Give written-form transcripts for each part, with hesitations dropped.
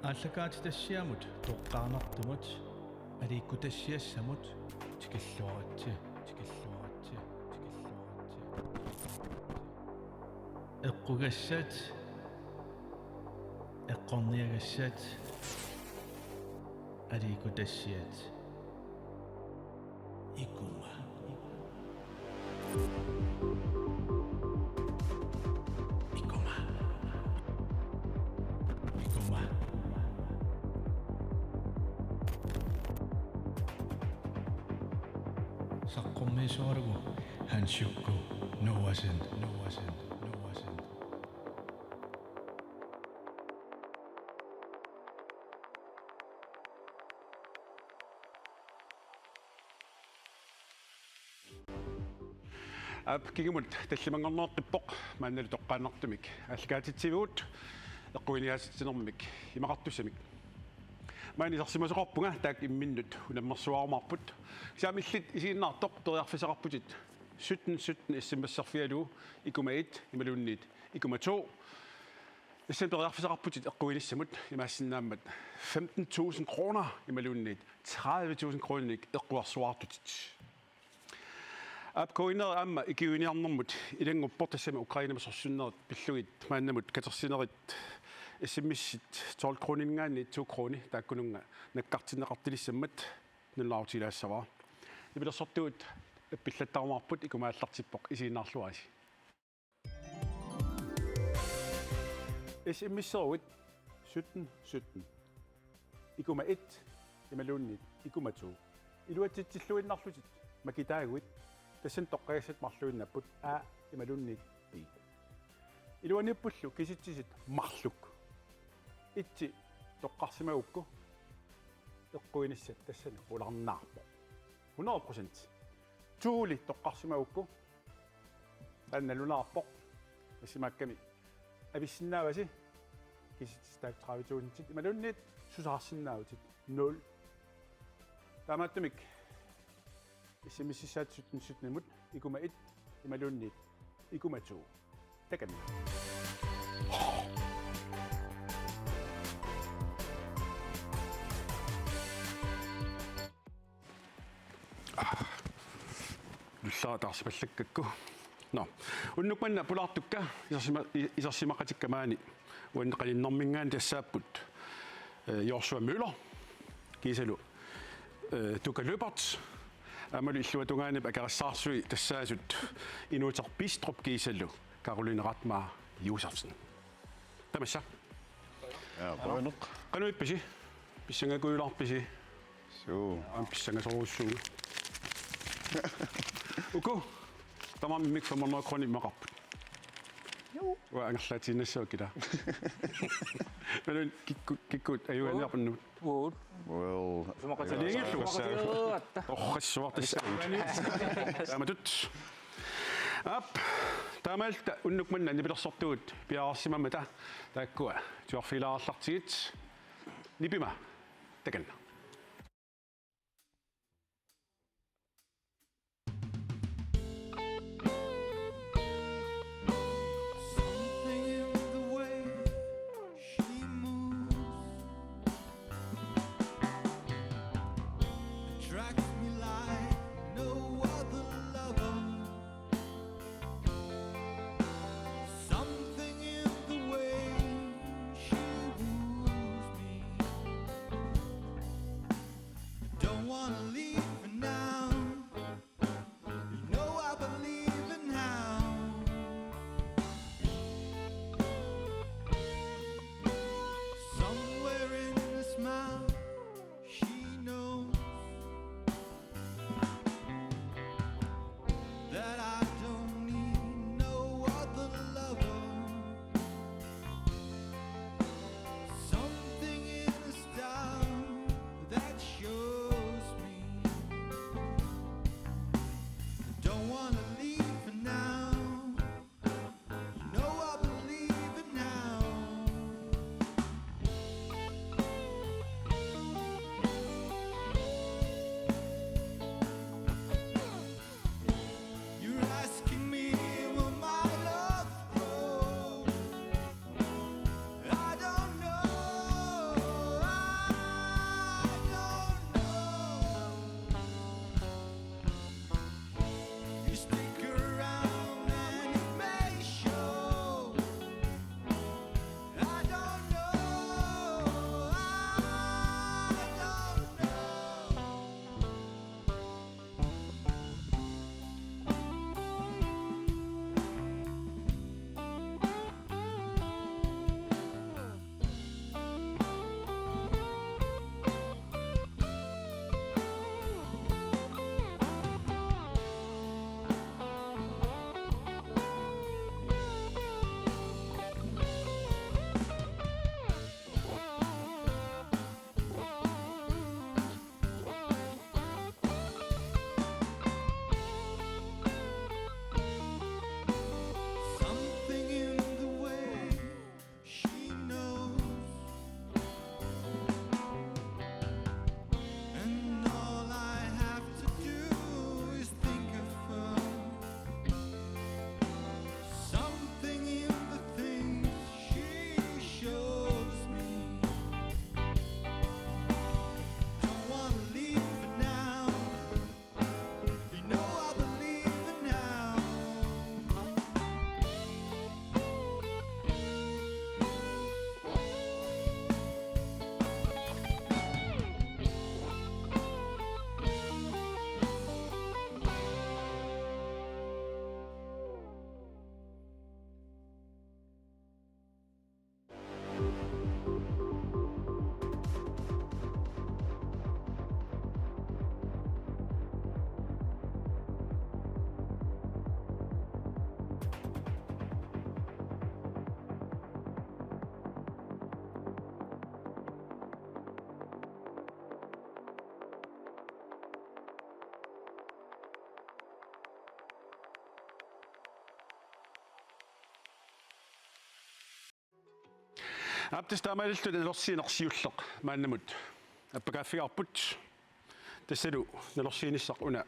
ааллакаатитассиамут тоққарнартумут алииккутассиассамут тикиллуаратси эққугассаат эққорниагассаат алииккутассиат икума саққормиисуарагу хансиукку нуасин кигимут таллимангорнеэққиппоқ мааннали тоққааннартумик аллакаатитсивуут эққуиниааситсинермик имақартуссамик маани сарсимасоқарпунга таак имминнут унаммерсуармарпут саамиллит исииннаартоқ ториарфисақарпутит суттен иссимассарфиалу икумаит ималуунниит икуматоо иссим ториарфисақарпутит эққуиниссамут имаассиннааммат 15.000 kroner ималуунниит 30.000 kroner эққуарсуартутит апкоинер амма икиуниарнэрмут илангуппортассами украинама сорсуннерит пиллугит мааннамут катерсинерит эсэммиссит 12 kroningaani 2 kroни тааккунунга наккартинеқартилиссаммат нуллаартилаассаваа ибилерсортуут аппиллаттармаарпут икумааллартиппоқ исииннаарлуаси эсэммиссеруит 17 икума 1 ималууннит икума 2 илуатситсиллуиннарлутит макитаагуит тассан тоққагассат марлуиннаппут ималууннит би илуаниппуллу киситсисит марлук итти тоққарсимагукку эққуиниссат тассана уларнаарпо 100% туули тоққарсимагукку анналунаарпоқ ассимаакками ависсиннааваси киситстаак 30.000 ималууннит сусаарсиннаавутит 0 тамааттумик исимиссисаат 17 икума 1 ималууннит икума 2 такан нуллаатаарсипаллаккакку но уннукманна пулаартукка исерсимақатиккамаани уаннеқалиннэрмингаан тассааппут Joshua Møller кисалу тука Løbert амалу иллуатунгаанап акарассаарсуи тассаасут инуутер Биструп кисалу Caroline Ratmar Josefsen тамасса Прøvnuk. кануипписи писсангакуилаарписи Суу. писсангасоруссуу уку тамам мик 500 kroner имақарпут ва ангерлаатиннассаа кила мэлэн киккут аюаниарпаннут Well. оррассуартассаа таматут ап тамалта уннукманна нипилерсортуут пиаарсимамма тааккуа туарфилаарлартигит нипима таканна Aptis tamaliltu nelorsiinersiulleq maannamut. Appakaafigarput. Tassalu nelorsiinissaq una.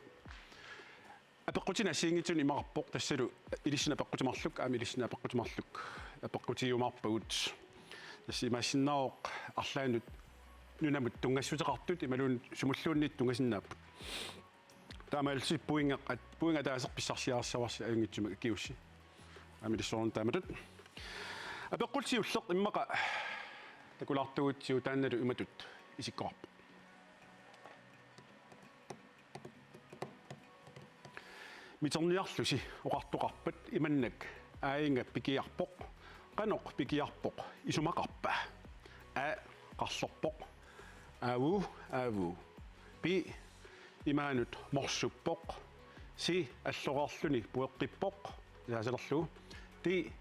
Apeqqutina siingitun imarappoq tassalu ilissina peqqutimarluk aam ilissina peqqutimarluk. Apeqqutiumarpagut. Tassi maassinnaoq arlaanut nunamut tungassutеqartut imaluun sumulluunniit tungasinnaapпут. Tamalilsi puinga taaseq pissarsiarassavарси аюнгитсума kiussi. Амилиссорун тааматут. Апеққулсиуллеқ иммақа такулаартугутсиу таанналу иматут исиккоарпу. Митерниарлуси оқартоқарпат иманнак аинга пикиарпоқ qaноқ пикиарпоқ исумақарпа қарлорпоқ ааву пи имаанут морсуппоқ си аллоқарлуни пуэққиппоқ яасалерлугу ти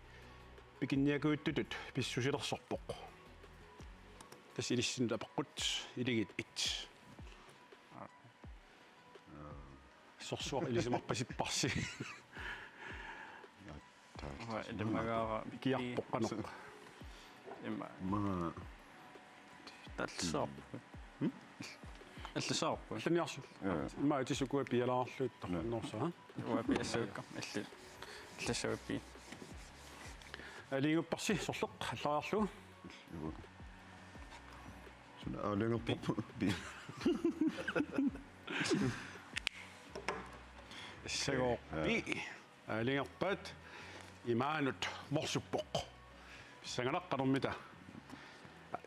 пикинниакууттутут писсусилерсорпоқ тас илиссинут апеққут илигит ит сорсуар илисимарпасиппарси Edemagaa пикиарпоқ qaноқ Ma таллисаарпу. Аллисаарпу. алланиарсу имаа тисукуа пиалаарлуит тарнерсаа Уапи ассаукка. Алли. Алласааппи. алингуппарси сорлеқ аллариарлугу Sådan aflænger på bil. сагоо пи алингерпаат имаанут морсуппоқ саганаққармита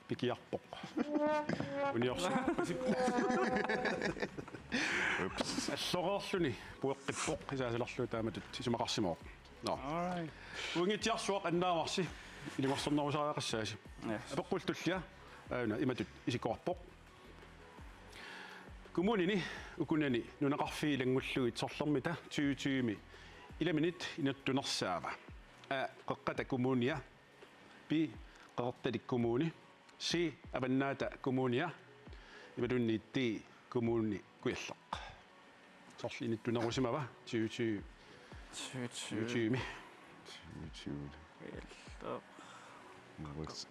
пикиарпоқ униорс аллореерлуни пуэққиппоқ исаасалерлуу тааматут исумақарсимоо Alright. унгитиарсуақ аннаамарси илимарсорнерусариақассааси апеққултуллиа аана иматут исиккоарпоқ Kommunini ukunani nunaqarfiilangulluit sorlermita 2020 ilaminit inattunersaava qaqqata kommunia pi qartalik kommuni si avannaata kommunia imalunniitti kommuni kuillaq sorlinittunerusimava 2020 2020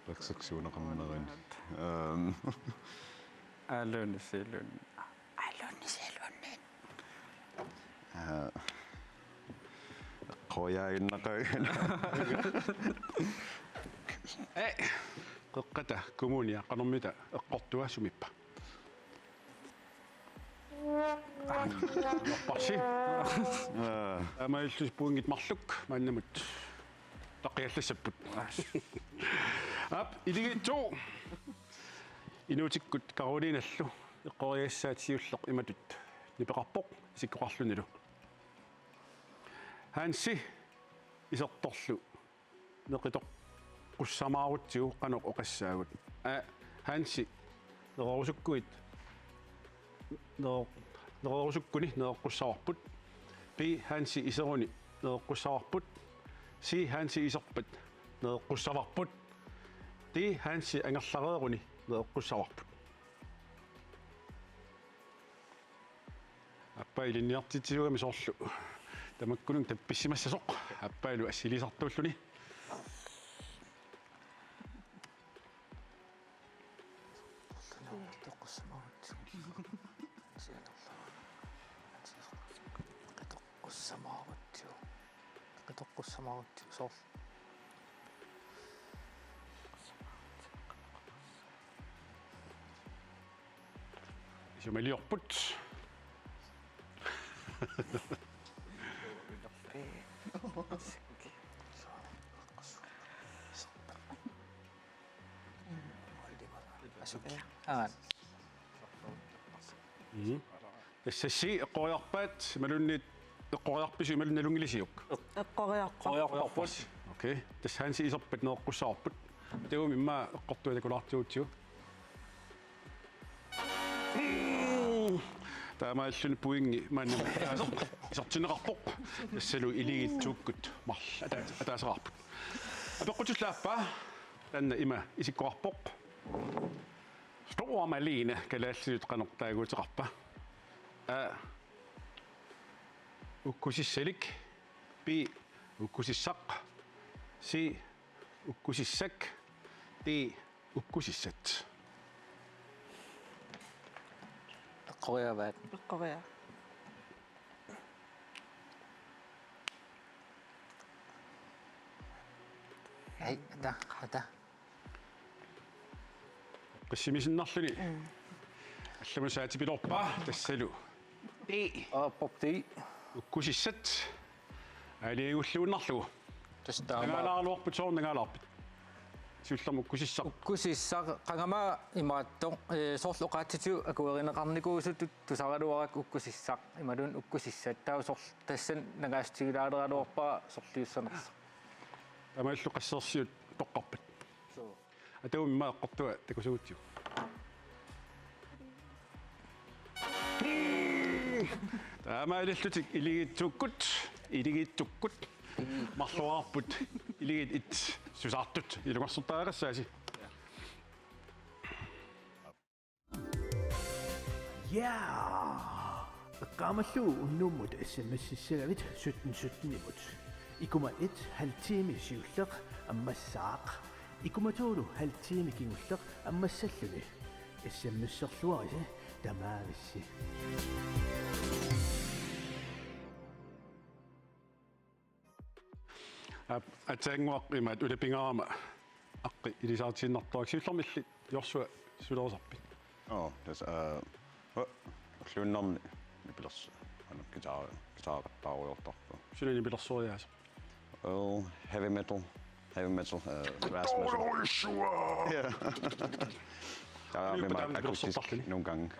Reaktionerqammenerin. Alunnisilun. Qoyaaginnaqaagana. qaqqata kommunia qanermita eqqortua sumippa parsi amaillus puungit marluk maannamut taqiallasapput ap iligittu inuutikkut karolinallu eqqoriassaatigiulleq imatut nipeqarpoq isikkoqarlunilu hansi isertorlu neqitoq qussamaarutigu qanoq oqassaagut hansi nerorusukkuit nerorusukkuni nereqqussavarput pi hansi iseruni nereqqussavarput si hansi iserpat nereqqussavarput ti hansi angerlareeruni nereqqussavarput аппаилинниартитсиугами соорлу тамаккунун тапписсимассасоқ аппаилу ассилисартууллуни qitoqqussamaarutti soorl исумалиорпут тассасси эққориарпаат малунниит эққориарпису ималунналунгилисиук эққориарпас окей тассаанси исерпат неэққуссаарпут тагум имма эққортуа такулаартиутсиу таамааллуни пуинги маанна исертинеқарпоқ тассалу илигитсууккут марла атаасеқарпут апеққутуллааппа танна има исиккоарпоқ Stor Malene kalaallut qanortaaguutiqarpa ukkusisselik pi ukkusissaq si ukkusissak Det ukkusissat. Qoqiavaat. Korea. Hei, hata. Qissimisinnerluni. Allamusaati pilorpa tassalu. Det Popti. ukkusissat. Aliigulluunnerlugu. Tastaama. Ngaalaaluarput soornangaalаарput. Sullermu ukkusissaq. Ukkusissaq qangama imaattoq soorluqaatsitu akuerineqarnikuusutut tusaraluarak ukkusissaq imalun ukkusissat tausorl tassan nagaastigilaaleraluarpa sorliussanersa Amaillu qassersiut toqqarpat. Atawumma eqqortua takusuutiu. Taamailillutik iligittukkut marluarput iligit it susaartut ilungarsortaaqassaasi. Ja. Qaamallu unnummut SMS-issagavit 1717 imut. Ikuma 1 halvtime siulleq ammassaaq. Ikuma toolu halvtime kingulleq ammassalluni. SMS-serluarisi tamaavissi. Atsanguaq imat ulipingaama aqqi ilisaartiinnertuak siullermillit jorsua sulersarpit. tässä llunnarni nipilers gitaaqattaaruyortarpu. Sunini pilersuariaasa. Heavy metal, thrash metal. Ja. Der er meget akustisk nogle gange.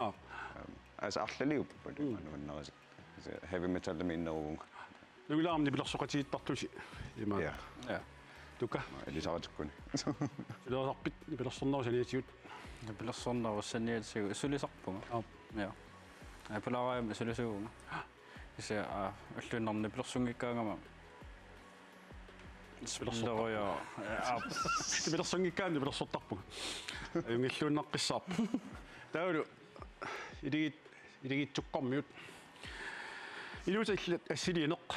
Altså artleliup på det, men heavy metal det mener jo. Nuilaamni pilersuqatiittartusi ima. Ja. Ja. Tukka. Elisaatikuni. Sulersarpit pilersornerusaniatiut. Pilersornerusaniatigu sulisarpunga. Ja. Apulaaraam sulisuunga. Issa allunnarni pilersungikkaangama. Spilleroja. Pilersungikkaanni pilersortarpunga. Ayungilluunnaqqissaarpu. Taulu iligittuqqarmiut. Iluusallat assiliineq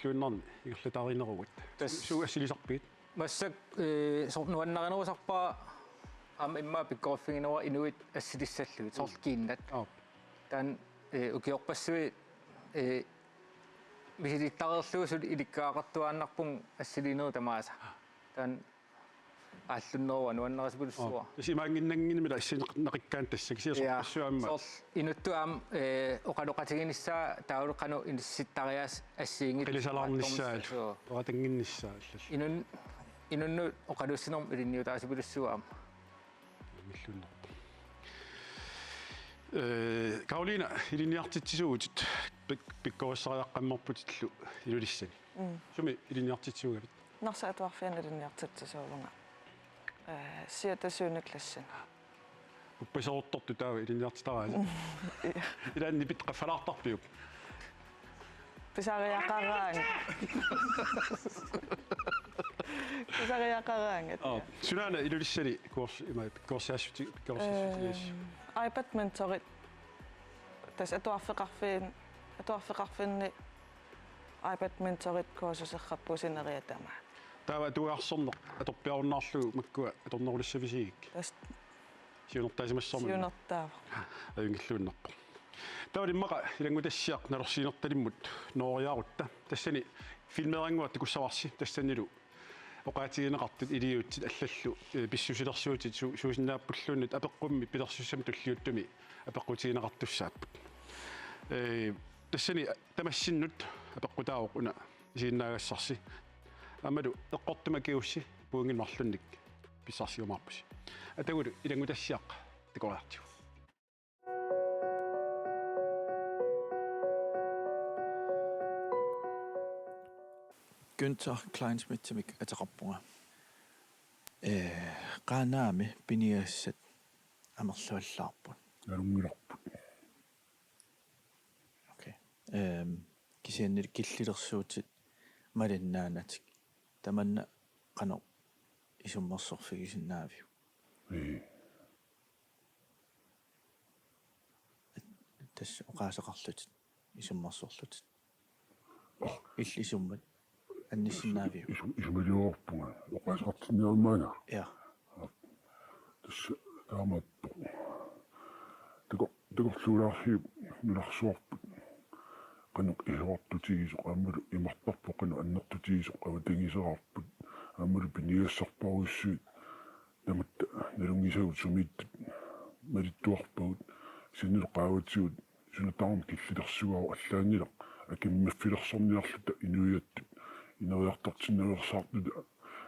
luunnarni igерлutaarinnerugut. Suu assilisarpit. масsak сорнуаннаринерусарпаа ам имма пиккорффигинера инуит ассилиссаллуит соорлкииннат таан укиорпассуи мисилиттарерлуусул иликкаақартуааннарпун ассилинеру тамааса таан ааллуннеруа нуаннерасипулуссуа Симаангиннангинмила ассинеқариккаан тассакисиасорпассуаамма сорл инуттуам оқалоқатигиниссаа тааулеқану инисситтариаас ассиингит қилисалаарниссаал оратангинниссааллал инунну оқалуссинерм илинниутаасипулуссуаам миллуннерпа Каролина илинниартитсуугутит пиккориссариаққаммерпутиллу илулиссани суми илинниартитсуугавит Narsa atwarfian iliniartitsisuulunga. Siatassuuniklassana. уппасоорторту таава илинниартитарааса илаанни пит qaffalaartarpiup Pisariaqaraanga. Pisariaqaraanga. Sunana ilulissani kurs ima pikkorsiassути pikkorsiassutiis iPad mentorit tas atuarfeqarfinni iPad mentorit kursuserrappusineriatama. таава туарсорнеқ аторпиаруннаарлугу маккуа аторнерулиссависигик Tas сиунертаасимассорма siunertaava. аюнгиллууннарпа таалиммаqa илангутассиақ налерсиинерталиммут ноориаарутта тассани филмерангуат тикуссаварси тассанилу оқаатигинеқартут илиуутсит аллаллу писсусилерсуутит суусиннааппуллууннут апеққумми пилерсуссами туллиуттуми апеққутигинеқартуссааппут тассани тамассиннут апеққутаавоқ уна исииннаагассарси амалу эққортума киусси пуунгинмарлунник писсарсиумаарпуси атагулу илангутассиақ тикориартиу Günther Kleinsmith-timik ataqarpunga qaanaami piniassat amerluallaarput налунгиларпут okay kisiannil killilersuutit malinnaanatik tamanna qano isummersorfigisinaaviu tass oqaasaqarlutit isummersorlutit illisummat анниссинаави исумилиорпунга оқасартмиулмана я tässä taamattu. Tekorluulaarsiu nularsuarput qanaq isortutigisoq aammalu imartarpo qanu annertutigisoq ava tingiserarput aammalu piniassarparuissuit namatta nalungisagut sumiittut malittuarpagut sinnilu qaavatigut sunataarm killilersuau allaanilaq akimmaffilерсорниарлута инуиаттут инериартартиннерсаартута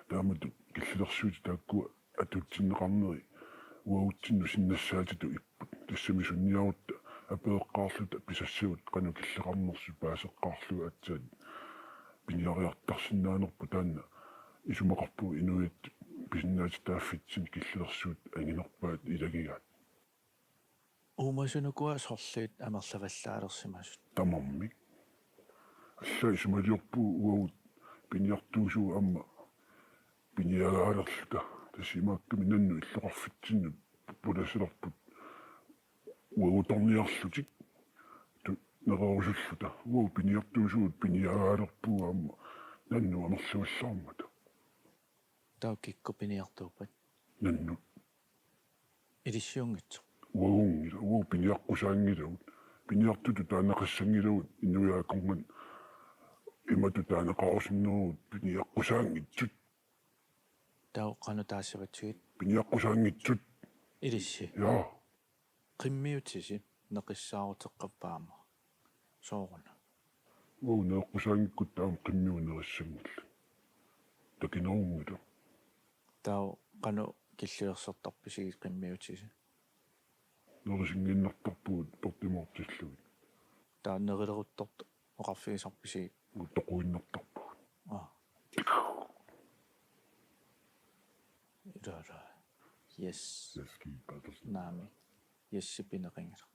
таамату киллилерсуути тааккуа атутсиннеқарнери уаутсинну синнассаатиту иппут тассами сунниарутта апеэққаарлута писассагут қану киллеқарнерсу паасеққаарлуга атсаат пиниариартарсинаанерпу таанна исумақарпу инуиаттут писиннаати тааффитсин киллилерсуут ангинерпаат илагигаат уумасунукуа сорлуит амерлаваллаалерсимасут тамамми алла исумалиорпу уаут пиниартуусуу амма пиниагаалерлута тассимаакками нанну иллоқарфитсинну пуласилерпут уауторниарлутик ту нерерусуллута уау пиниартуусуут пиниагаалерпуу амма нанну амерлуаллаармата таукикку пиниартуупат нанну илиссиунгитсо уаунгила уау пиниаққусаангилавут пиниартуту таанақассангилавут инуяакконган имату таанеқарусиннерут пиниаққусаангитсут тау қану таассаватсуит пиниаққусаангитсут илисси яа qimmiutisi neqissaaruteqqappaama sooruna уау неэққусаангиккут таам қиммиунериссангилла такинерунгила тау qanu киллиерсертарписигит qimmiutisi нерисингиннартарпуут пертимоортиллугит таа нерилерутторт оқарфигисарписигит тоқуиннартарпуут ирара yes наами яссипинеқингила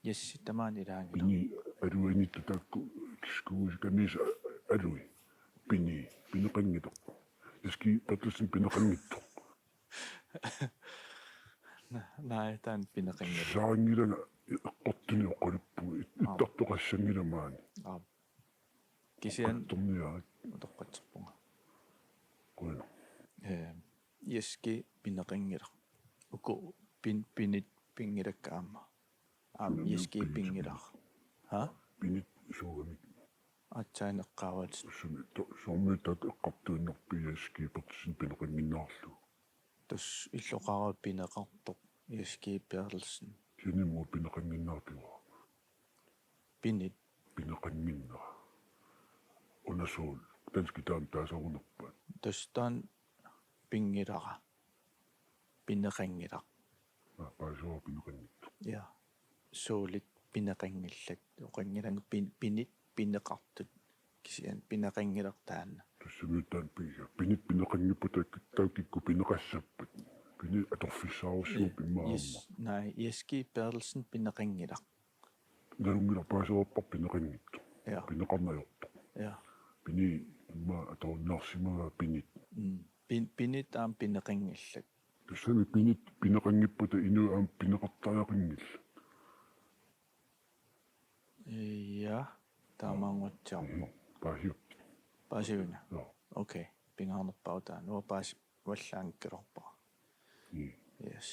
ясси тамаан илаангила пини алуинитта таакку кискуус камис алуи пини пинеқангито иски патлусин пинеқангитто най таан пинеқингила саангилана эққортуни оқалуппу иттартоқассангиламаани кисиан торниаа утоққатсерпунга куина яски пинеқингила уку пинит пингилаккаама яски пингилар пинит сугамик атсаанеққаават сормитат эққартуиннерпи яски пертсин пинеқангиннаарлу тус иллоқараа пинеқартоқ яски перлсен синимо пинеқангиннаартуа пинит пинеқангинна унасуул тански таан таасарунерпа тустан пингилара пинеқангила паасуа пинеқангитто я соолит пинеқангиллат оқангилан пинит пинеқартут кисиан пинеқангилертаанна туссумиутаан пига пинит пинеқангиппута таукикку пинеқассаппут пини аторфиссаарусуу пиммаама най яски перлсен пинеқангила налунгила паасуарпар пинеқангитто я пинеқарнаёрто я пини ма аторнаарсимага пинит пинит аам пинеқангиллат туссами пинит пинеқангиппута инуа аам пинеқартааяқингилла я таамаангутсаарпо паасиу паасиуна окей пингаарнерпаутаа нуа пааси валлаангккелорпаа yes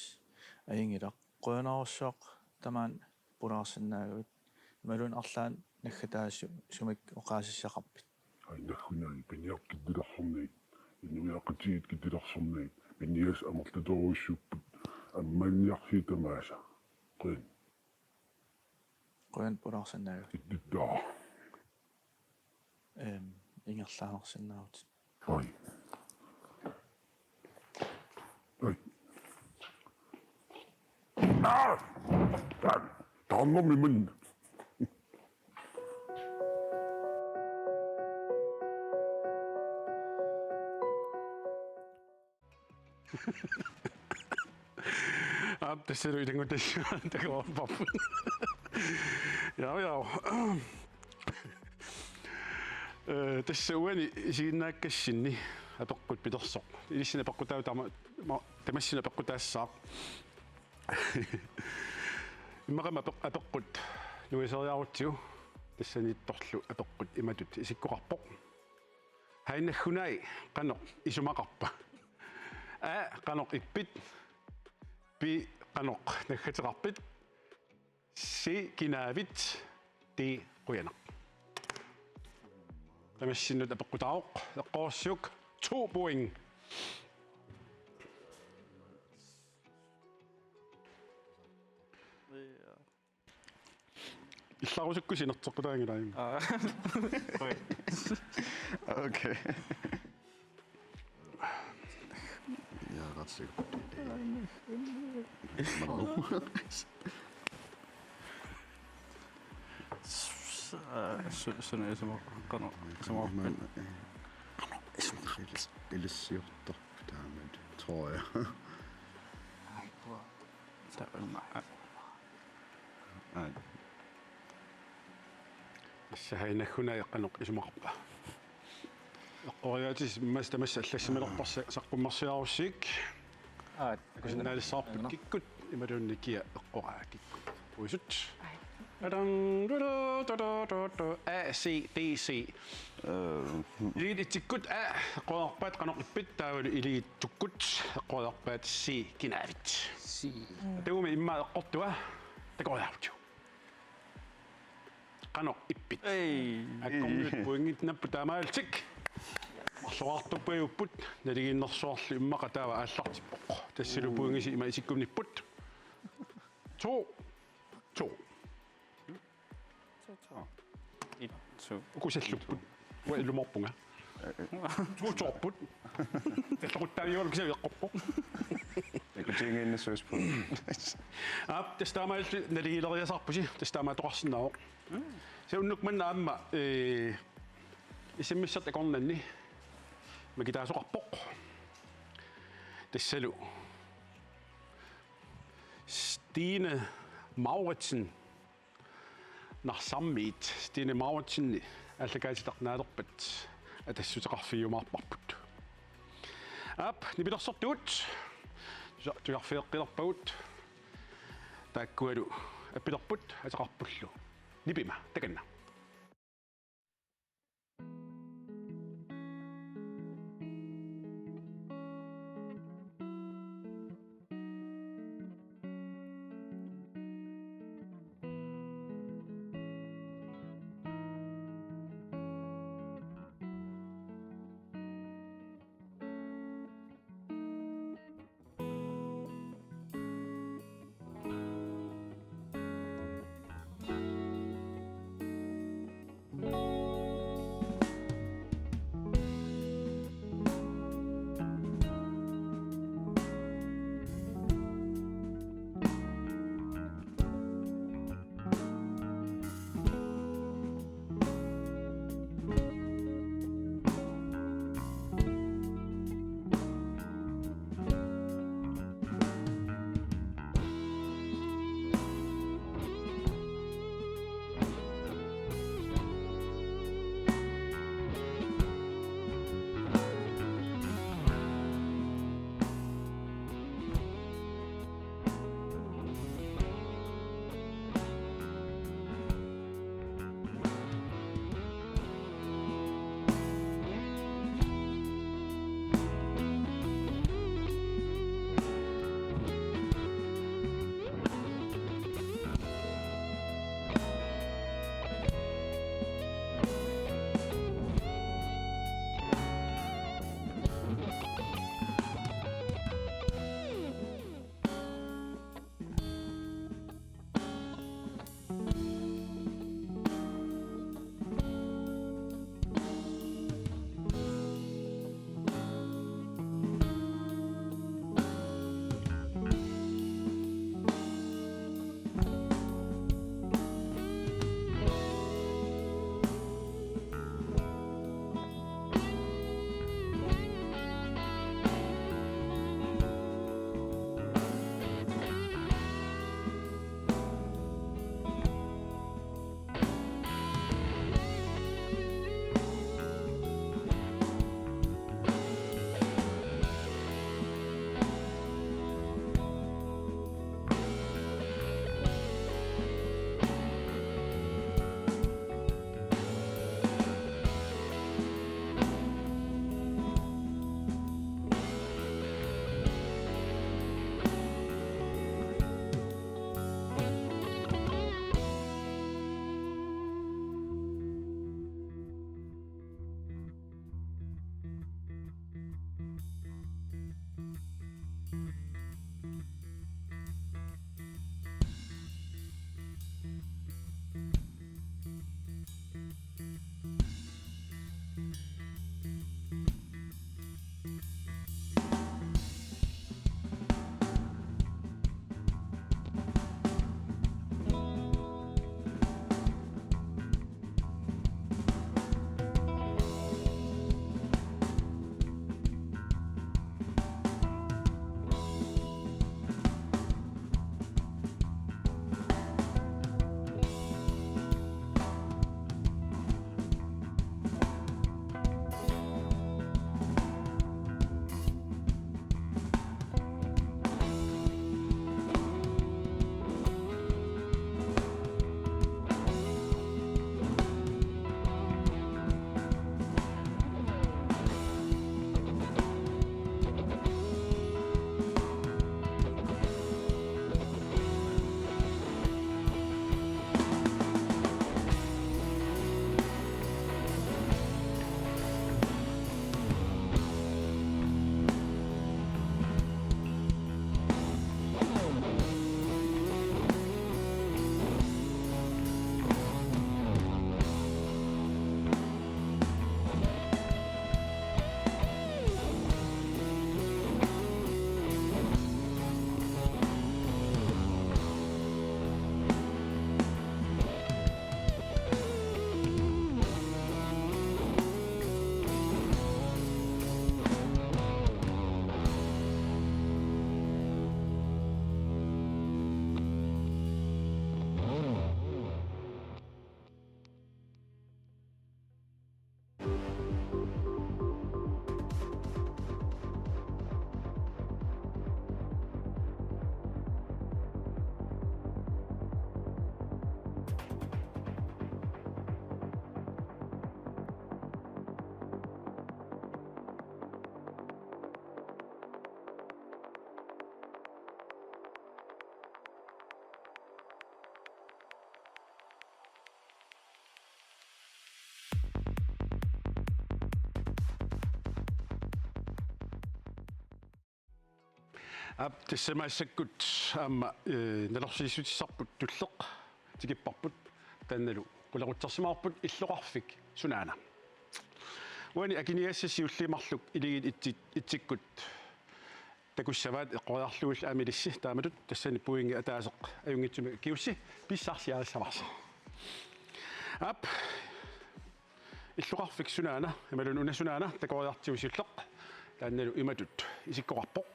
аингила qoyanarussoq tamaan pulaarsinnaagut malun arlaan naggataasu sumik oqaasissaqarpit айнахунаи пиниақкиддиларсорни инуяақатигит киддиларсорни пиниас амертаторуиссуппут амманниарсии тамааса qin qoyan pulaarsinnaagut иддаа ингерлаарсиннаавут ой ой тааннэрми мин Tässä oli niin tässä tekee pappu. Ja. Tässä ueni siinä käsinni apokkut pidossa. Isinä pakkutaa tämä sinä pakkutaa saa. Imma apokkut nuisaajautsiu. Tässä nyt tohlu apokkut imatut isikkuarpo. Häinne hunai kanno isumaqarpa. qanoq ippit pi qanoq naggateqarpit si kinaavit ti quyanaq tamassinut apeqqutaaroq eqqorsiuk 2 point илларусукку синерteqqutaangилаим Okay. Jeg er ret sikker på det. Sådan er det som Det er lidt sjovt, tror jeg. Nej. сахаинаггуна яққанеқ исумақарпа эққориатис мастамасса аллассималерпарса саққуммарсиаруссик акусиннаалиссаарпут киккут ималуунникия эққораа киккут уисут адан а си ди си илитиккут а эққориарпаат қанеқиппит таавалу илигиттуккут эққориарпаат си кинаавит си тауми имма эққортуа такориаруту qanoq ippit аккуммит пуингит наппу таамаалтик марлуартуппаюппут налигиннэрсуарлу иммаqa таава ааллартиппоq тассалу пуингиси има исиккумниппут 2 укусаллуппут уилуморпунга туутоорпут таллақуттаавиору кисавиэққорпоq Tingene søs på. тастаамаалли налигилериасарпуси тастаамаа тоқарсинааоq se unnuk manna amma isimissat ekornanni makitaasoqarpoq tassalu Stine Mauritsen narsammiit Stine Mauritsenni allakaatitaqnaalerpat atassutеқарфиумаарпарпут ап нипилерсортуут туярфеэққилерпагут тааккуалу аппилерпут атеқарпуллу нипима таканна ап тассамаассаккут аама налорсисутиссарпут туллеқ тикиппарпут таанналу qulaqutsersimаарput иллоқарфик сунаана уани акиниассаси уллимарлук илигит итсиккут такуссаваат эққориарлугул аамилисси тааматут тассани пуинги атаасеқ аюнгитсуми киусси писсаарсиариссаварси ап иллоқарфик сунаана ималун унасунаана такориартиусуллеқ таанналу иматут исиккоқарпоқ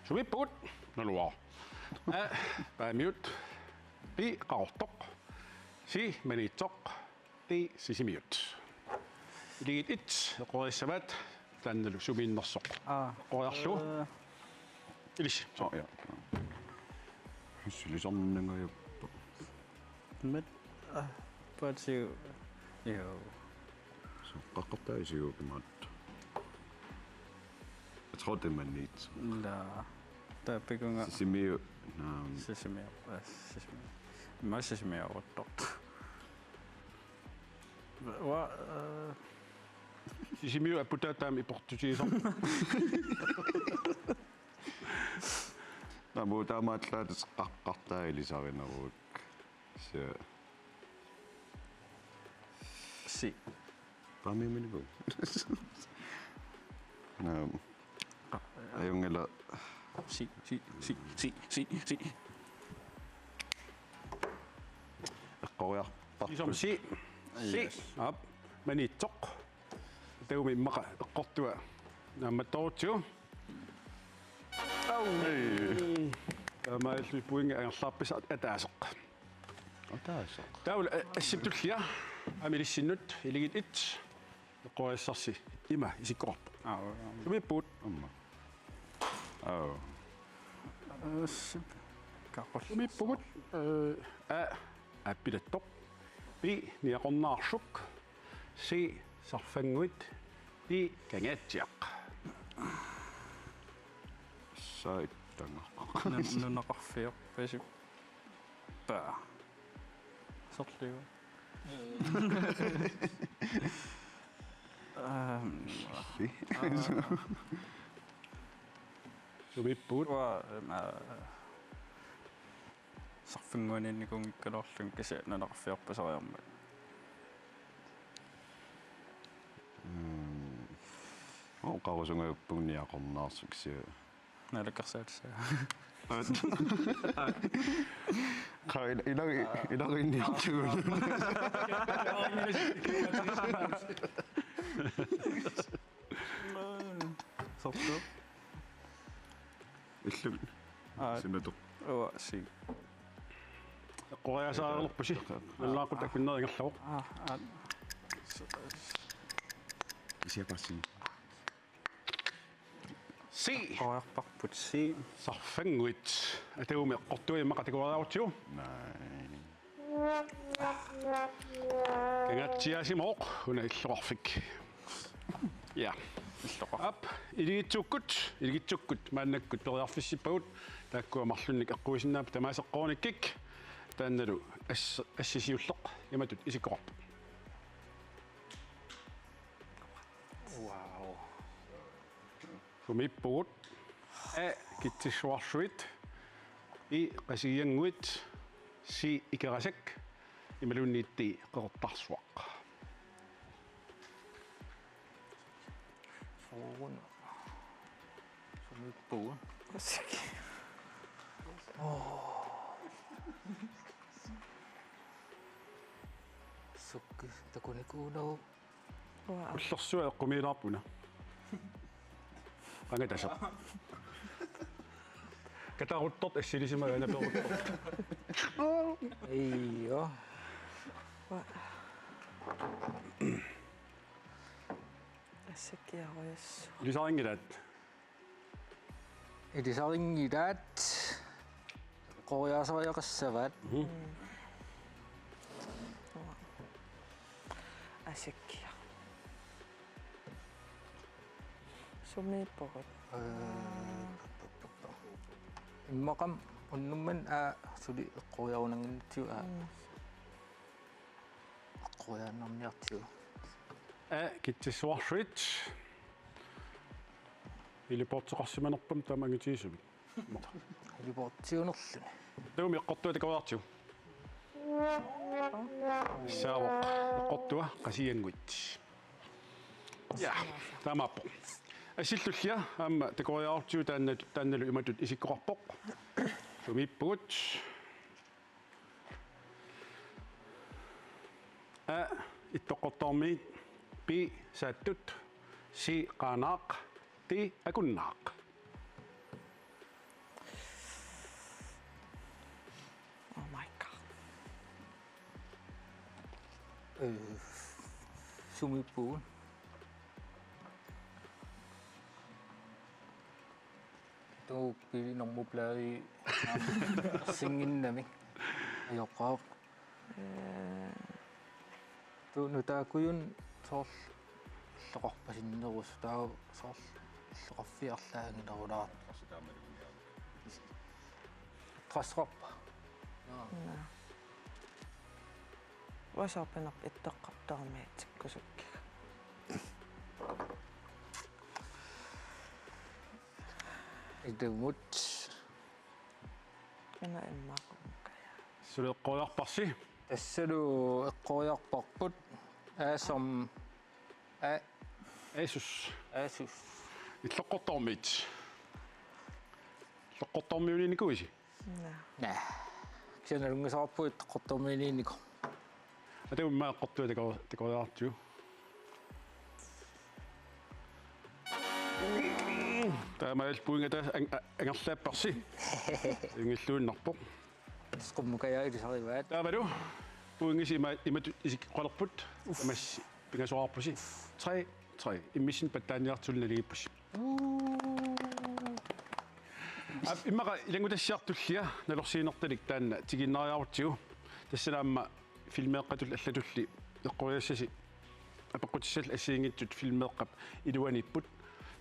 сумиппут налуа баамиут би qaortoq si manitsoq ti sisimiut ligit it qorissavat taannalu sumiinnersoq qoriarlu ilis ja hyssylisornangayu mit patsiu jo så qaqqartaisiuupimaat jeg tror det er manit la der begynder sisimiu sisimiu mas sisimiu ottoq wa sisimiu aputaataami iportutiisor Namu taamaatlaat qaqqartaagilisarineruuk se si pamiminigu ayungela si eqqoriarparput isom si ap manitsoq taumi immaqa eqqortua naammattorutsiu маалли пуинга ангерлаарпис атаасеқ таул ассиптуллиа амилиссиннут илигит ит эққориссарси има исиккорпу сумиппут амма сумиппут аппилаттоқ би ниақорнаарсук си сарфангуит би кангаатсиақ saittanga nunaqarfiuq pasip pa sorliu сумиппут wa sarfunguaninnikung ikkalorlun kisa nunaqarfiorpasariarmat qarusungauppunniaqornaarsuksia nalakkarsaatsa ilarinniartugun sorlu illun sinatu uwa si эққориасаарерлерпуси наллаақут аккуннерингерлавоқ isiapassin си qoarparput si сарфангуит атауми эққортуи иммақа такуариарутсиу кангаатсиасимооқ уна иллоқарфик я ап илигитсуккут мааннаккут ториарфиссиппагут тааккуамарлунник эққуисиннаап тамаасеққоониккик таанналу ассисиуллеқ иматут исиккоқарпу Wow. сумиппугут китсисуарсуит и qasigianguit si ikerasak imalunniitti qeqortarsuaq Foon. Sumippuun. Asiki. Sukki takunikuulau. уллерсуа эққумиилаарпуна qangatasa катаруттort ассилисимага наперуттор Iyo. Asiki aroyas. лисарингилаат Idisaringidaat qooriasariaqassavat Asiki. Sumippogut. immaqam unnumman suli qooriarunanginnitiu qooriarnarniartiu kittissuarsuit илипортеқарсиманерпам таамангитиисуми илипортиунерлүни тууми эққортуа такаваартиу саавоқ эққортуа қасиангуит я таамааппо ассиллуллиа аама такориаартиу таанналу иматут исиккоқарпоқ сумиппугут иттоққортарми пи сааттут си қаанаақ ти акуннаақ Oh my god. сумиппуун тоо пилинэрмуплааи сингиннами аёққаақ туу нутаакуйун соор лоқорпасиннерус таа соор лоқорфиарлаагинерулаа трасраппа Wasarpinerp itteqqartarmiitikkusukkiga. идэмут Kina immaaqumkaya. сулеққоярпарси тассалу эққориарпарпут аасам аасус аасус иллоққортармит лоққортармиулиникуиси на ксэнэрунгасаарпуит эққортармиилинико атаумма эққортуа такориартиу таамаал пуингата ангерлааппарси ингиллууннарпо скуммукаяалисариваат таавалу пуингиси имату исикқалерпут амасси пингасоарпуси 3 иммисин паттааниартулналигиппуси иммаqa илангутассиартуллиа налорсиинерталик таанна тигиннариарутсигу тассалаама филмеэккатул аллатулли эққориассаси апеққутиссал ассиингитсут филмеэққап илуаниппут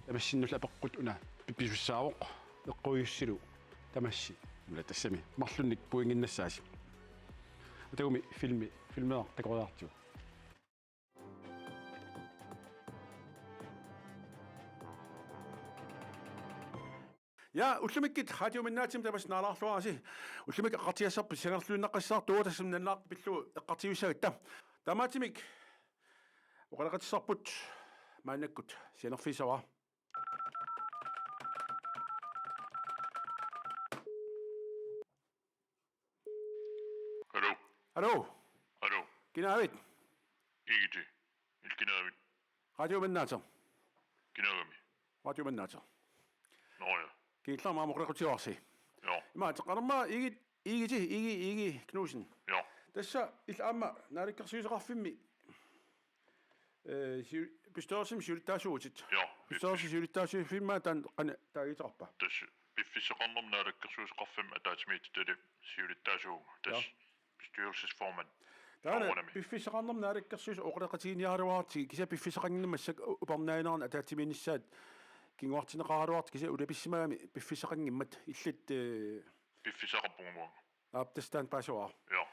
тамассиннула апеққут уна пипписуссаавоқ эққуйуссилу тамасси нула тассами марлунник пуингиннассааси атауми филмеэқ такориартигу Я уллумиккит радиоминнаатим тамас наалаарлуараси уллумик эққартиассарпи сагерлуиннаққассаар туутассумнаннаақ пиллу эққартиуссагатта тамаатимик оқалақатиссарпут маанаккут сианерфисава Алло кинаавит Игити илкинаавит радиоминнаатер кинаагами радиоминнаатер ноя киллармаа моқлеқутиуарси я има теқарма иги кнусен я тасса илаама нааликкерсуисеқарфимми bestørrelsem syltaasuutit я bestørrelsem syltaasuufimma tan qana taagitarpa тас пиффисеқарнерм наалаккерсуусеқарфим атаатимиит тали сиулиттаасуу тас bestyrelsesformand таана пиффисеқарнерм наалаккерсуус оқлеқатигиниаруарти киса пиффисеқангиммассак упернаанерн атаатиминиссаат кингуартинеқаралуарт киса улаписсимагами пиффисеқангиммат иллит пиффисеқарпугумуа аптестан пасуа я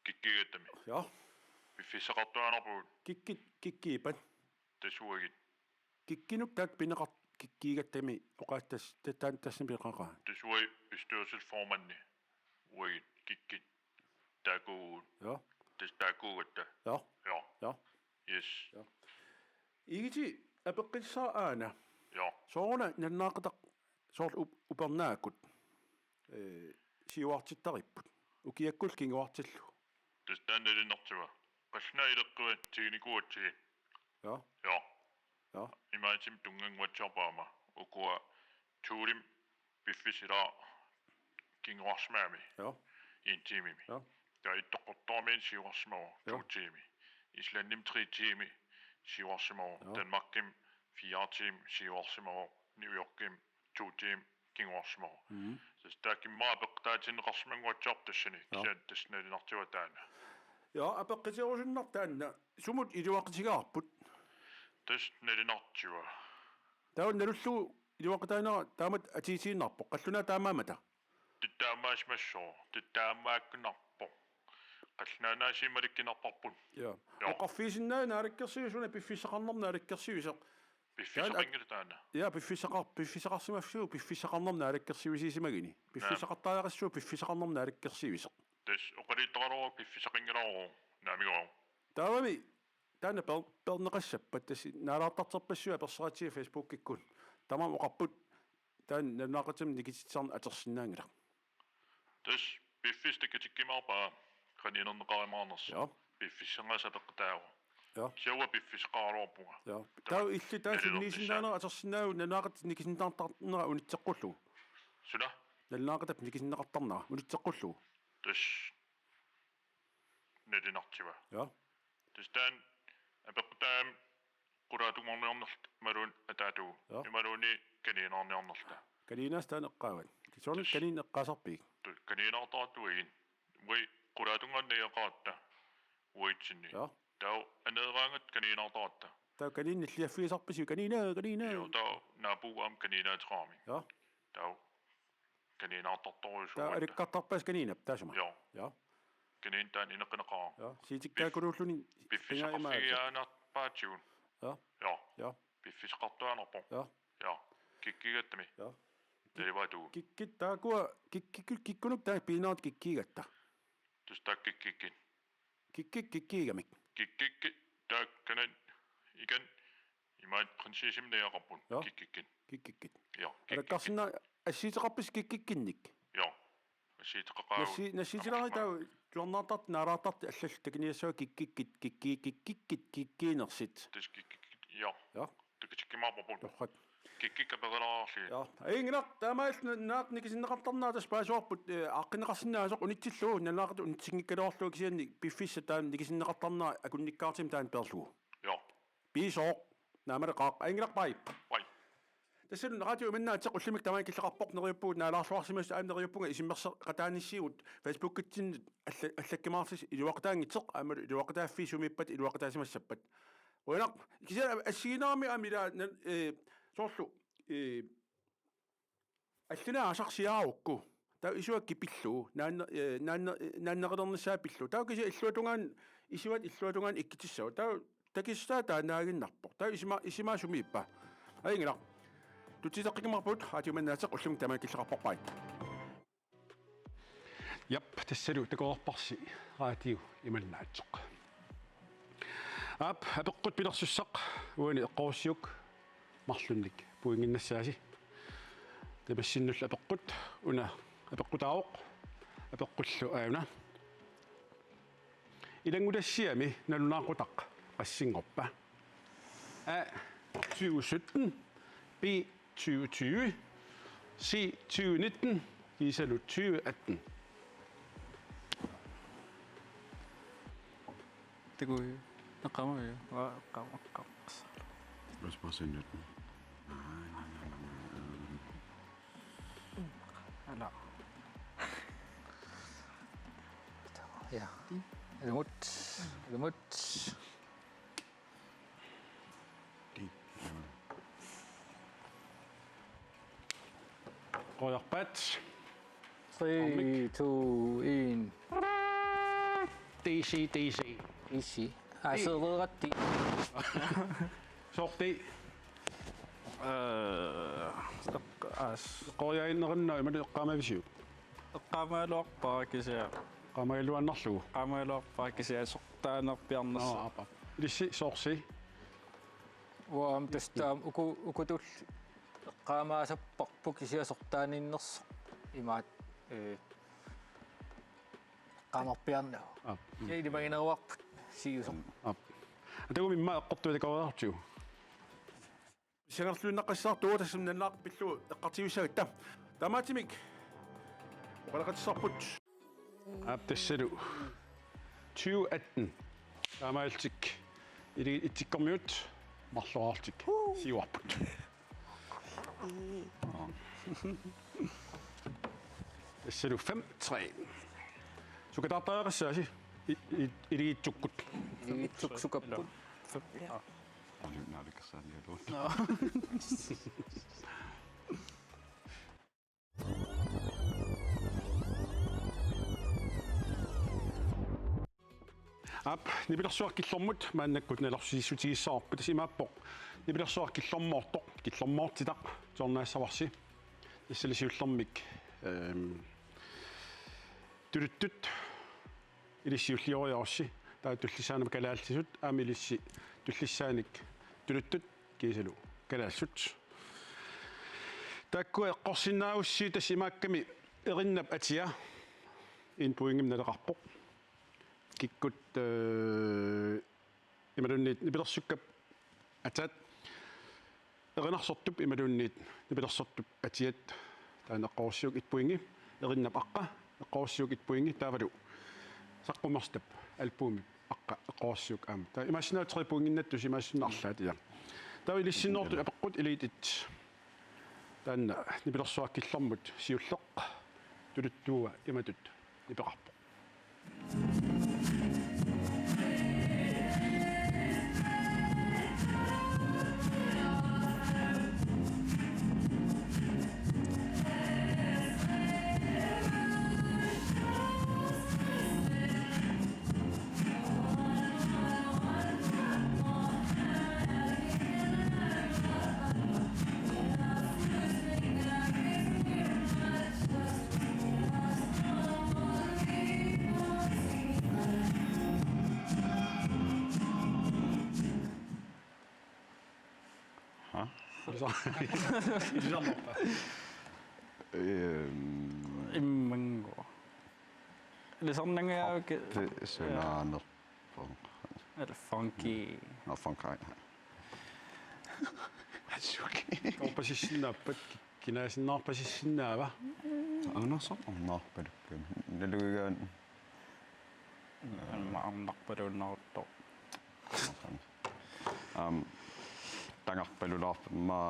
киккигаттами я пиффисеқартуанарпугут киккипат тасуагит киккинук таат пинеқар киккигаттами оқааттас таан тассин пиқаqa тасуай bestyrelsesformandni уагит киккит таакуу я тас таакуугатта я yes игити апеққиссаа аана я соорна наннаақатақ соор упернаакут сиуартиттариппут укиаккул кингуартиллу тас таанналиннартуа qallna ileqquat tiginikуатсиги я имаатим тунгангуатсарпаама укуа туулим пиффисила кингуарсмаами я интимими я иттоққортормиин сиуарсмаа туутими исланним 3 тими сиуарсмаа данмарким 4 тим сиуарсмаа нью-йорким 2 тим кингуарсмаа стакиммаа пеқтаатинеқарсмангуатсартассани кисаат тассналинартуа таана я апеққитиорусуннартаанна сумут илуаққитигаарпут тас налинартуа таун налуллу илуаққитаанера таамат атиисииннарпо қаллуна таамаамата титтаамаасмассоо титтаамааккунарпо qalnaanaasiimalikkinarparput ja oqarfiisinnaa naalikkersiusuna piffissaqarnerna alikkersiuseq piffisaqinngilutaana ja piffisaqarsimaffsuu piffissaqarnerna alikkersiusiisimagini piffisaqartaaqassuu piffisaqarnerna alikkersiuseq tas oqaliittaqalugu piffisaqingilaru naamigoo taavami taana perneqassappat tassi naalaartarterpassua perseratiga Facebook-ikkun tamam oqarput taan naaqatam nikitsitsarna atersinnaangila tas piffistakkitikkimaarpaa qaniinerneqarimaarners piffissangasapeqqtaagu Sjova piffisqaaruarpunga. Ja. Tau illi taasuniisinnaana atersinnaau nanaaqat nikisinnaartarnera unitseqqullu. Suna? Nalnaaqatap nikisinneqartarnera unitseqqullu. Tas nedinartiva. Ja. Tas taan apeqqtaam quraatungorniornerlt malun ataatu. Imaluni kaniinerniornerlta. Kaniinaas taan eqqaavan. Kisorni kaniin eqqaasarpiik. Kaniinertaatuigin. Ui quraatungorniaqaatta. Uitsinni. Ja. Tau anedranget kaniinertaata. Tau kaniin illiaffiisarpisi kaniina. Jo, tau naapuam kaniinatraami. Ja. Tau kaniinartartoruusu. Tau alikkartarpas kaniinap taasuma. Jo. Ja. Kaniintaan ineqinaqaa. Ja. Siitikkaakuluulluni piffisaqarfigiaanarpaatiun. Ja. Ja. Ja. Piffisaqartuanarpo. Ja. Ja. Kikkigattami. Ja. Telivatu. Kikkit taakua kikkunuk taa piinaat kikkiigatta. Tus taa kikkikin. Kikkiigamik. Kikkikki taakkanan ikan imaat qansiisimniaqarpun kikkikin. Kikkikit. Ja. Alakkarsinna assiiteqarpis kikkikkinnik. Ja. Assiiteqaqaagu. Nassiitilari taa tuarnaartart naalaartart allall takiniassua kikkiinersit. Tis kikkikit. Ja. Ja. Tikkitikkimaarpun. Torrat. Kikkikkapeqalaarli. Ja. Ainginaq taamaal naaq nikisinneqartarnaa tas paasuarput aqqineqarsinnaasoq unitsilluu nalaaqat unitsingikkalorluu kisianni piffissa taan nikisinneqartarnaa akunnikkaartim taan perluu. Ja. Piisoq naamaleqaaq ainginaq pai. Pai. Tassun radio imannaatseq ullimik tamaan killeqarpoq neriuppuut naalaarsuarsimas aamneriuppunga isimmerseq qataanissiugut Facebook-itsin allakkimaarsis iluaqtaangitseq aamal iluaqtaaffiisumippat iluaqtaasimassappat. Uinaq kisia assiinaami amila soorlu allina asarsiaarukku tau isuakki pilluu naanneqilernassaa pilluu tau kisia illuatungaan illuatungaan ikkitissau tau takissaa taanaaginnarpo tau isimaasumippa aingilaq tutiteqqimarput raatiumannaateq ullum tamaa killeqarporpai Jap tassalu takorparsi raatiu imannaatseq apeqqut pilersussaq uani eqqorussiuk marlunnik puinginnassaasi tamassinnulla apeqqut una apeqqutaaroq apeqqullu auna ilangulassiami nalunaaqutaq qassingorpa a 2017 b 2020 c 2019 isalu 2018 Tegui naqamayo qaqas. Hvad spørger sen nyt? Eller. Ja. Remote. Rødderbat. 3, 2, 1. DC. DC. Altså rødret Sort D. Qoyainnerunna imali eqqaamavisiu. Eqqaamaaluarpaa kisia. Qaamailuannarlugu. Qaamaaluarpaa kisia sortaanerpiarnersa. Apa. Lissi soorsi. Waam tastaam ukutul qaamaasapparpu kisia sortaaninnerso imaat qaamarpiarnau. Ili magineruarput siusoq. Atagumi imma eqqortuutakoriartiu. Sigarluunnaqqassartuu tasumnannaaq pillu eqqartivissagitta. Tamaatimik. Oqalaqatissarput. Tassalu 2018 tamaaltik ili ittikkormiut marluartik siuarput. Tassalu 5-3 Sukatartaaqassaasi iliitsukkut. Iliitsuksukaput. Nej, det kan sådan lidt. ап нибилэрсуаркиллэрмут мааннаккут налерсисутигиссаарпут тасимааппоқ нибилэрсуаркиллэрмоортоқ киллэрмоортитақ жорнаассаварси иссалисиуллэрмик тулуттут илиссиуллиориарси таа туллисаанама калаалтисут аамилисси туллиссааник тулуттут кисалу калаассут таккуэ қорсинаагусси тасимаакками эриннап атиа ин пуингим налеқарпоқ киккут ималунниит нипилерсуккап атаат эринарсортуп ималунниит нипилерсортуп атиат таанеққорсиук итпуинги эриннап аққа эққорсиук итпуинги таавалу саққумерстап алпууми аққа эққорсиук аама таа имассинаа пуингиннаттус имассиннаарлаат иа таа илиссиннорту апеққут илиитит таанна нипилерсуаккиллэрмут сиуллеқ тулуттууа иматут нипеқарпоқ Immango. Lisarnangaavik. Sønner. Eller funky. Nå, funky. Hatsuki. Korpasissinnaappat kinaasinnaarpasissinnaava. Anarsornarpalukkum. Nalugaan. Maarnarpaluunnaarto. Tangarpalulaarpa ma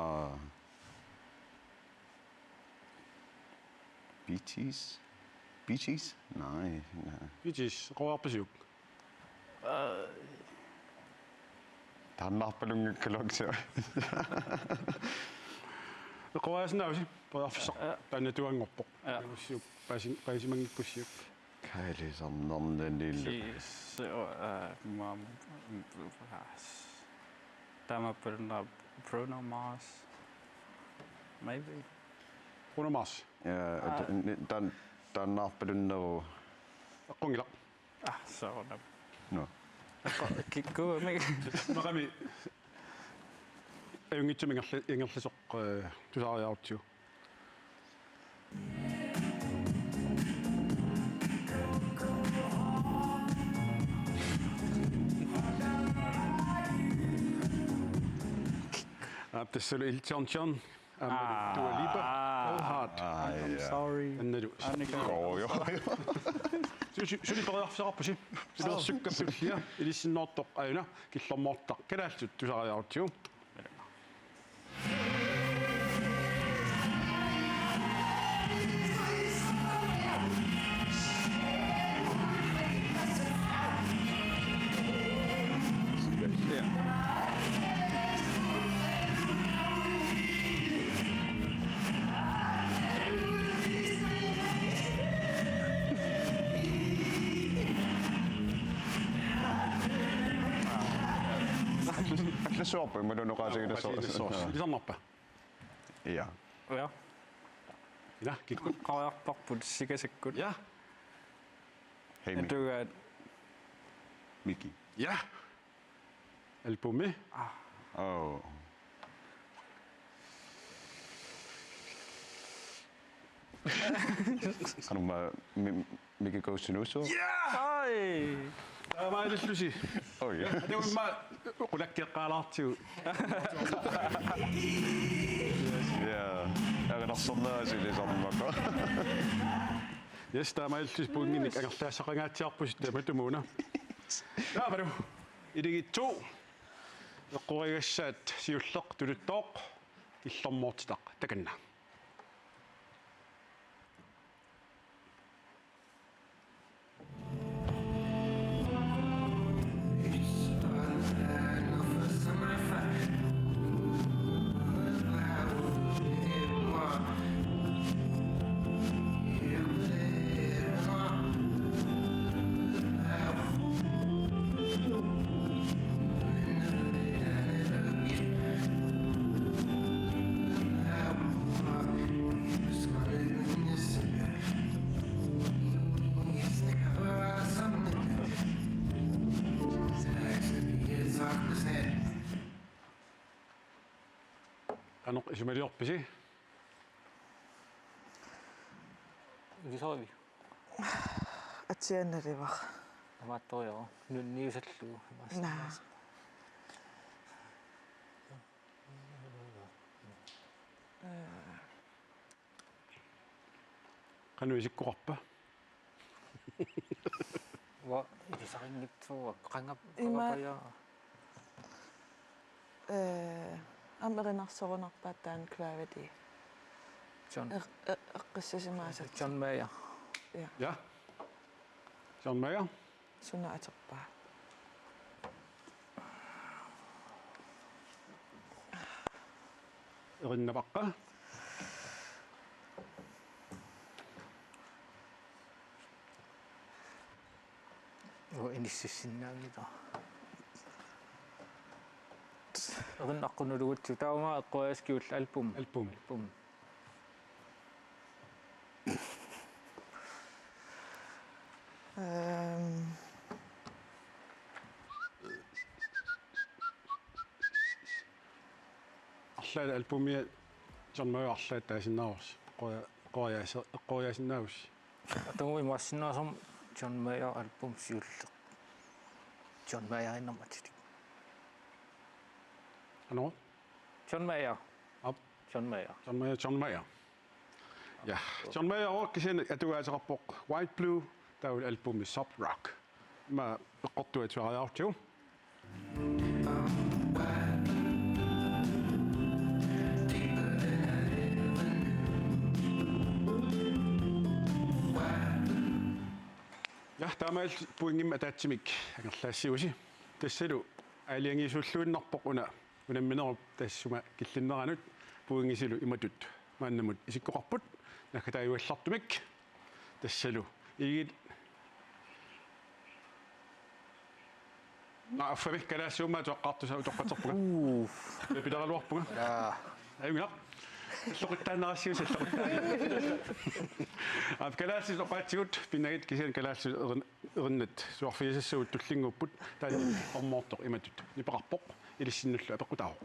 Beaches? Nej. Beaches, qoarpasiuk. Tanarpalungakkaloksa. Qoaasnaavisi poarfissaq taannatuangorpoq. Ussiuk paasimangippussiuk. Kaalisarnarnanillu. Mam Tamapurna Bruno Mars. Maybe. Bruno Mars. Ja, tanarpalunneru. Aqungilaq. So No. Kikku Naqami ayungitsumingerli ingerlisoq tusaariaartiu. Tassalo iltiarniarn Dua Lipa All Heart. I'm sorry. Annalu. Joo. Suli pariarfisaqarpusi. Silersukkapullia ilissinnoortoq aina killermoortaq kalaallut tusariartiu. Sopa, maar dan nog als ik de soos. Lisarnarpa. Ja. Ja. Ja, kikkut. Qaarparput sikasikkut. Ja. Hey, Tugaat Miki. Ja. Albumi. Oh. Kan du maar Miki Goes to Nuso? Ja! Ai. Maar dat is Lucie. Oh ja. Det var maar lekker qaalaartiu. Ja. Ja, dat is zonde als jullie zo maken. Yes, daar maar Lucie puungin ik angertaasaqangaatiarpus tamatumuuna. Ja, maar idigi 2. Eqquigassaat siulleq tuluttoq killermoortitaq takanna. Qanoq isumaliorpisi. Visovi. Atianalivar. Amaattoriaro. Nunniusallu. Naa. Qanu isikkuqarpa. Wa ilisarinnitsuuak qangap Ima- qapaya. Amerinarsorunarpaat taan clarity. John Eqqissisimaasat. John Mayer. Ja. John Mayer. Suna aterpaa. Erinnavaqqa. Wa inissinnaangita. Erinnaqqunulugut tauma eqquaskiull album. Album. Arlaala albumia John Mayer arlaat taasinnaarus. Qoyasinnaavus. Atungu imaassinnaasum John Mayer album siulle. John Mayer innermatiti. Ano? John Mayer. Op. John Mayer. John Mayer. Ja, John Mayer orkisin atuaasaqarpoq White Blue taul albumi Soft Rock. Ma eqqortuatuariartu. Ja, tamaal puingim ataatsimik angerlaassiusi. Tassalu aaliangisulluunnarpoq unamminerup tassuma killinneranut puingisilu imatut maannamut isikkoqarput nakataiuallartumik tassalu igit affami kalaassuumma toqqartusa utoqqaterpuga pidaraluarpuga ayunga Loqittanarassius Af kalaassis oqaatsigut pinnagit kisian kalaassus erinnet suarfiisassuut tullingupput taan ormoortoq imatut nipeqarpoq ilissinullu apeqqutaaru.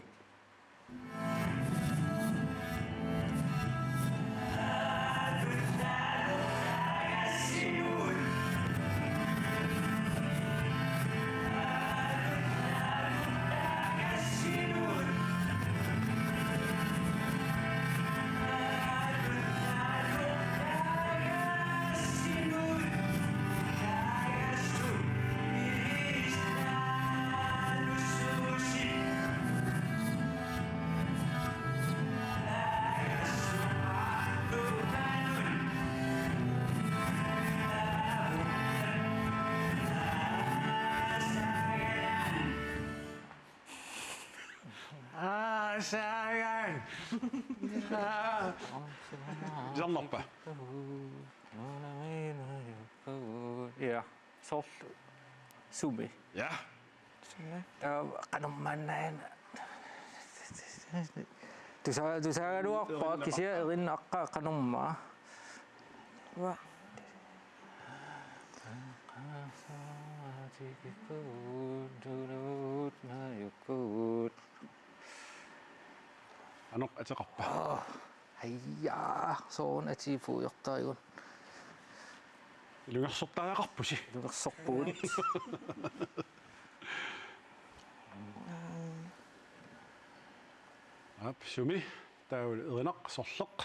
Sayang. Jamnappa. Ja, soft sumi. Ja. Qanummaannaana. Tusaaluarpa kisia erinnaaqqa qanumma. Wa. Anoq ateqarpa. Hayya, soon atiifuuyortaagun. Ilungersortaaqarpusi. Ilungersorpuut. Ap sumi taul erinaq sorleq.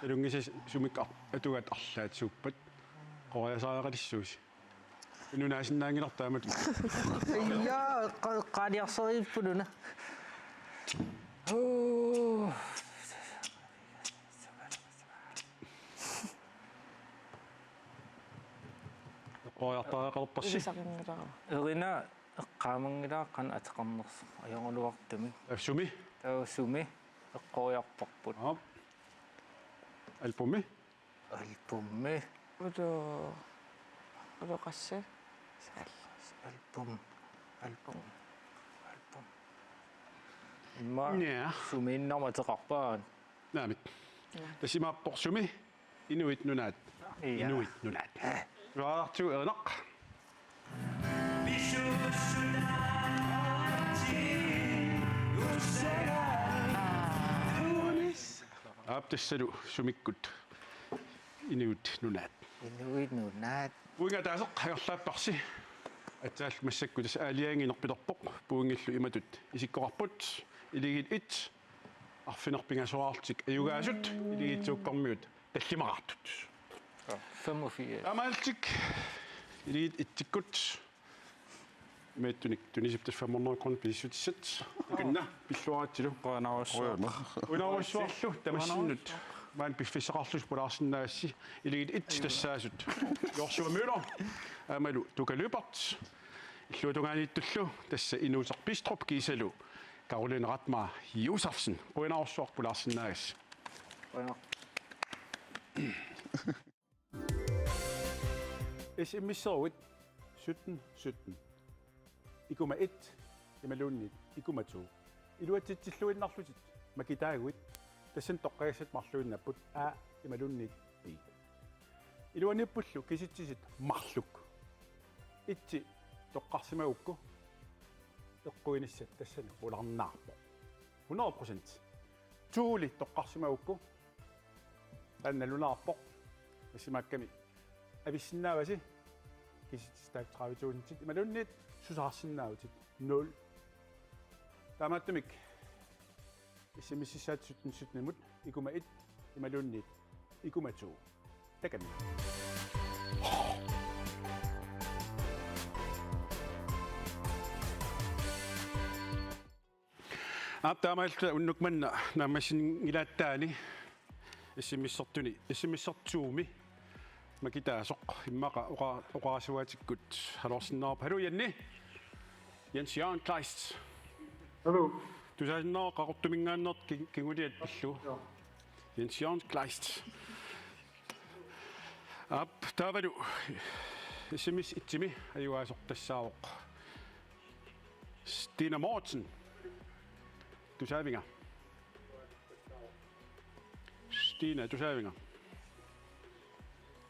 Ilungisis sumik atugat arlaatsuuppat qoyasaaqalissuusi. Inunaasinnaangilertaamat. Hayya, qaaliarseriippununa. Qoyartaaqarparsi. Erina eqqaamangilaa qan ateqarnersu ajorluartumi. Sumi. Sumi eqqoriarparput. Albumi. Albumi. Udo qassi. Album. Imma sumiinnerma teqarpaan. Naamit. Tasimaapporsumi inuit nunaat. Inuit nunaat. Raartu ernaq. Aptissalu sumikkut inuut nunaat. Inuit nunaat. Uinga taasoq hagerlaapparsi. Atsaall massakku tas aaliaanginerpilerpoq puungillu imatut isikkoqarput iligit it arfinerpingasoraartik ayugaasut iligitsuupparmiut tallimaqartut. 85. Amaaltik iligit ittikkut meettunik tunisiptas 500 kroner pisutissat kunna pilluaraatilu qoanarussua unaruissuarlu tamassinnut maan piffisseqarlus pulaarsinnaassi iligit it tassaasut jorsuamüller amalu tukalypart illuutungaaniittullu tassa inuuserpistrup kiisalu Caroline Ratmar Josefsen unaruissuar pulaarsinnaagas SMS-servit 1717 ikuma 1 imaluunnit ikuma 2 iluatsitsilluinnarlutit makitaaguit tassan toqqagasat marluinnapput a imaluunnit b iluanippullu kisitsisit marluk itsi toqqarsimagukku eqquinissat tassana ularnaarpo 100% tuuli toqqarsimagukku annalunaarpo asimakkami avissinnaavasi kisitstaak traavituuntit imalunnit susarsinnaavutit 0 taamaattumik issimississaat 1717 ikuma 1 imalunnit ikuma 2 takami taamaalta unnukmanna naammassin ilaattaani issimissartuumi makitaasoq immaqa oqaasuatikkut halorsinnaarpa halu yanni Jens Jørgen Kleist. Hallo. Du sagde nå qaqortumingaannert kinguliat pillu. Jens Jørgen Kleist. Taavalu SMS itsimi ajuaasortassaaroq. Stina Mortensen. Du sagde Stina, du sagde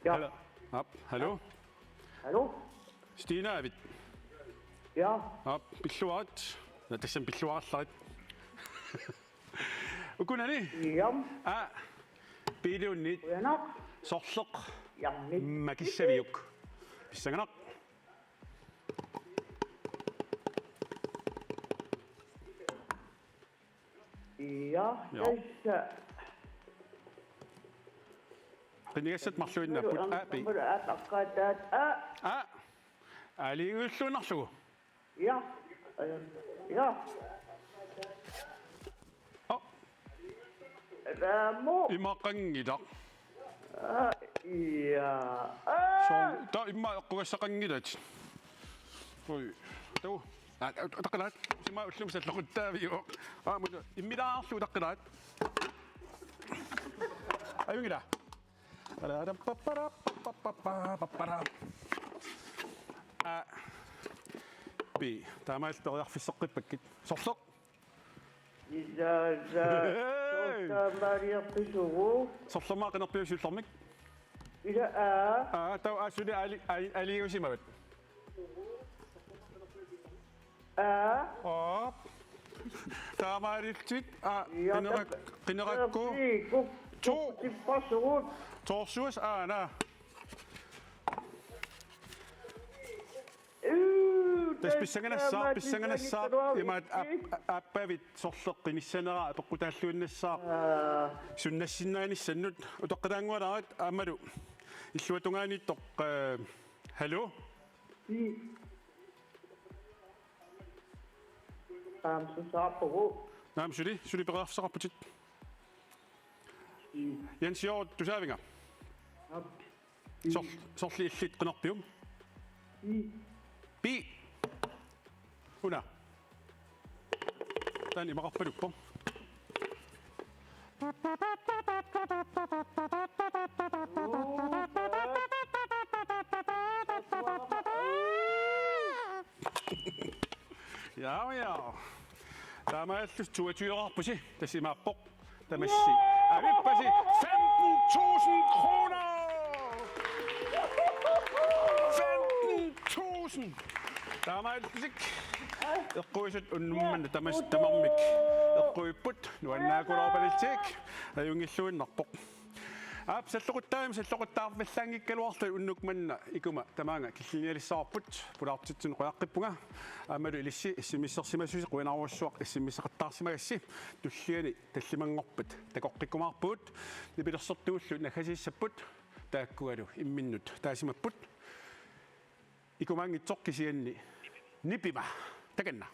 Ja. Hallo. Hallo? Stina er vi. Ja. Pilluarat. Tassan pilluaarlarit. Ukunani? Ja. Piluunnit. Uyanaq. Sorleq. Yarnit. Makissaviuk. Pissanganaq. Ja. Tässä. Qinigassat marluinnapput bi. Aqqaataat aliulluunarlugu. Ja. Ja. Ramo. Imaqangilaq. Ja. Ta imma eqqugassaqangilat. Oi. Tu. Taqalaat. Sima ullumsallaqutaaviu. Muda immilaarlu taqalaat. Ayungila. Bi taamaalteriarfisseqqippakit sorleq Mariarpisugu. sorlermaa qinerpiusiullermik Ila tau asuli aliusimavat taamaaliltit qinerakku torsuus aana Tas pissanganassaa imaat appavit sorleqqinissanaraa toqqutaalluinnassаа sunnassinnaanissannut utoqqalaangualarat aamalu illuatungaaniittoq hallo Susaapugu. naam suli peqaarfisaqarputit Jens Jørgen tusaavinga sorli illit qinerpium bi Una. Tani maqarpaluppa. Ja. Taamaallut 22 tasimaappoq tamassi. Arippasi 15.000 kroner. Tusind. Der er meget musik. Eqquisut unnumman tamarmik. Eqquipput nuannaakulaarpalittik. Ajungilluinnarpoq. Salluquttaim salluquttaarvallangikkaluarlu unnukmanna ikuma tamaanga killinialissaarput pulaartitsun qoyaqqippunga aamalu ilissi issimissarsimasusi quinaruussuaq issimissaqattaarsimagassi tulliani tallimangorput takoqqikkumaarpuut nipilersortuullu nakhasiissapput taakkualu imminnut taasimapput ikumaangitsoqqisianni nipima takanna.